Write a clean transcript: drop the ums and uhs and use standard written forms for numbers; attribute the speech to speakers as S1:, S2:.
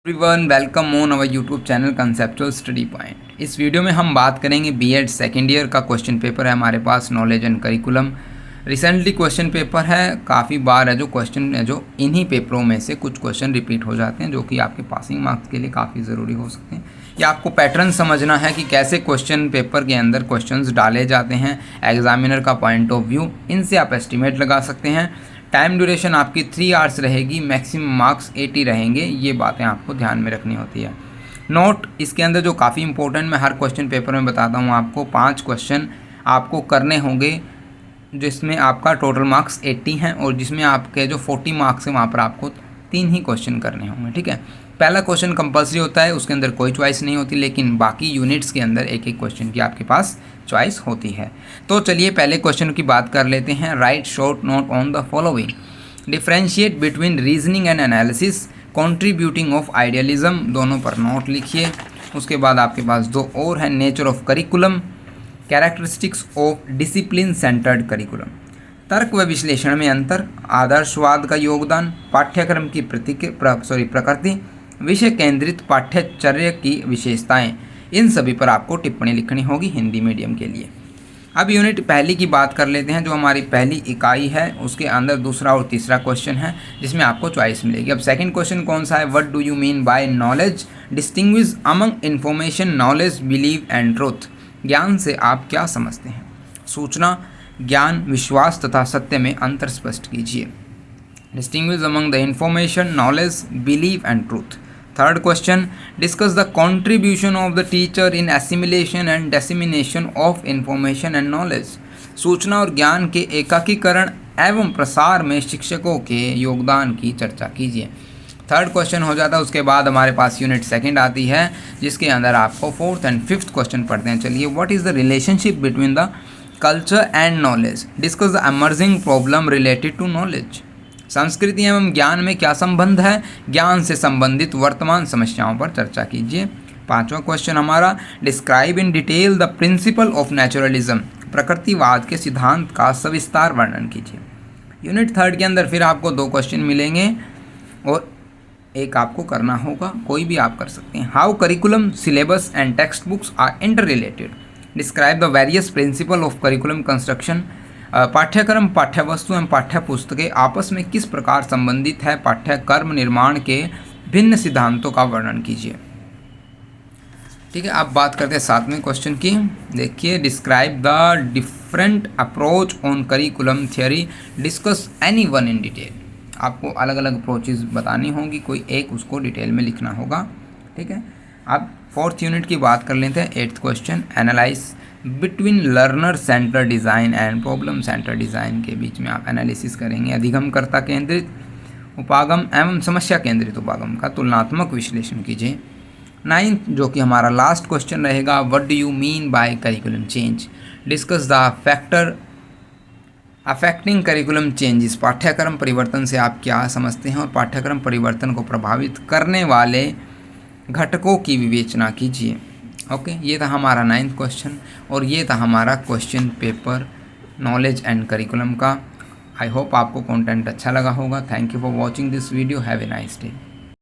S1: Everyone welcome on our YouTube channel conceptual study point. इस video में हम बात करेंगे बीएड सेकेंड ईयर का क्वेश्चन पेपर है हमारे पास, knowledge and curriculum. Recently question paper है, काफ़ी बार है जो क्वेश्चन है जो इन्हीं पेपरों में से कुछ क्वेश्चन रिपीट हो जाते हैं जो कि आपके पासिंग मार्क्स के लिए काफ़ी ज़रूरी हो सकते हैं। या आपको पैटर्न समझना है कि कैसे क्वेश्चन पेपर के अंदर क्वेश्चंस डाले जाते हैं, एग्जामिनर का पॉइंट ऑफ व्यू, इनसे आप एस्टिमेट लगा सकते हैं। टाइम ड्यूरेशन आपकी 3 आवर्स रहेगी, मैक्सिमम मार्क्स 80 रहेंगे, ये बातें आपको ध्यान में रखनी होती है। नोट इसके अंदर जो काफ़ी इंपॉर्टेंट, मैं हर क्वेश्चन पेपर में बताता हूँ आपको, 5 क्वेश्चन आपको करने होंगे जिसमें आपका टोटल मार्क्स 80 हैं और जिसमें आपके जो 40 मार्क्स हैं वहाँ पर आपको 3 ही क्वेश्चन करने होंगे। ठीक है, पहला क्वेश्चन कंपलसरी होता है, उसके अंदर कोई चॉइस नहीं होती, लेकिन बाकी यूनिट्स के अंदर एक एक क्वेश्चन की आपके पास चॉइस होती है। तो चलिए पहले क्वेश्चन की बात कर लेते हैं। Right short note on the following, differentiate between reasoning and analysis, contributing of idealism, दोनों पर नोट लिखिए। उसके बाद आपके पास दो और हैं, nature of curriculum, characteristics of discipline centred curriculum, तर्क व विश्लेषण में अंतर, आदर्शवाद का योगदान, पाठ्यक्रम की प्रकृति, विषय केंद्रित पाठ्यचर्या की विशेषताएं, इन सभी पर आपको टिप्पणी लिखनी होगी हिंदी मीडियम के लिए। अब यूनिट पहली की बात कर लेते हैं, जो हमारी पहली इकाई है उसके अंदर दूसरा और तीसरा क्वेश्चन है जिसमें आपको चॉइस मिलेगी। अब सेकंड क्वेश्चन कौन सा है, what do you mean by knowledge, distinguish among information, knowledge, believe and truth, ज्ञान से आप क्या समझते हैं, सूचना, ज्ञान, विश्वास तथा सत्य में अंतर स्पष्ट कीजिए। Distinguish among the information, knowledge, believe and truth. Third question, discuss the contribution of the teacher in assimilation and dissemination of information and knowledge, सूचना और ज्ञान के एकाकीकरण एवं प्रसार में शिक्षकों के योगदान की चर्चा कीजिए। थर्ड क्वेश्चन हो जाता है। उसके बाद हमारे पास यूनिट सेकंड आती है जिसके अंदर आपको फोर्थ एंड फिफ्थ क्वेश्चन पढ़ते हैं। चलिए, what is the relationship between the culture and knowledge, discuss the emerging problem related to knowledge, संस्कृति एवं ज्ञान में क्या संबंध है, ज्ञान से संबंधित वर्तमान समस्याओं पर चर्चा कीजिए। पांचवा क्वेश्चन हमारा, describe in detail the principle of naturalism, प्रकृतिवाद के सिद्धांत का सविस्तार वर्णन कीजिए। यूनिट थर्ड के अंदर फिर आपको 2 क्वेश्चन मिलेंगे और एक आपको करना होगा, कोई भी आप कर सकते हैं। How curriculum, syllabus and text books are inter related, describe the various principle of curriculum construction, पाठ्यक्रम, पाठ्यवस्तु एवं पाठ्य पुस्तकें आपस में किस प्रकार संबंधित है, पाठ्यक्रम निर्माण के भिन्न सिद्धांतों का वर्णन कीजिए। ठीक है, अब बात करते हैं 7वें क्वेश्चन की। देखिए, describe the different approach on curriculum theory, discuss any one in detail, आपको अलग अलग अप्रोचेस बतानी होंगी, कोई एक उसको डिटेल में लिखना होगा। ठीक है, अब फोर्थ यूनिट की बात कर लेते हैं। 8th question, analyse between learner centre design and problem centre design, के बीच में आप एनालिसिस करेंगे। अधिगमकर्ता केंद्रित उपागम एवं समस्या केंद्रित उपागम का तुलनात्मक विश्लेषण कीजिए। 9th जो कि हमारा लास्ट क्वेश्चन रहेगा, what do you mean by curriculum change, discuss the factor affecting curriculum changes, पाठ्यक्रम परिवर्तन से आप क्या समझते हैं और पाठ्यक्रम परिवर्तन को प्रभावित करने वाले घटकों की विवेचना कीजिए। ओके, ये था हमारा 9th क्वेश्चन और ये था हमारा question paper knowledge and curriculum का। आई होप आपको कंटेंट अच्छा लगा होगा। Thank you for watching this video, have a nice day.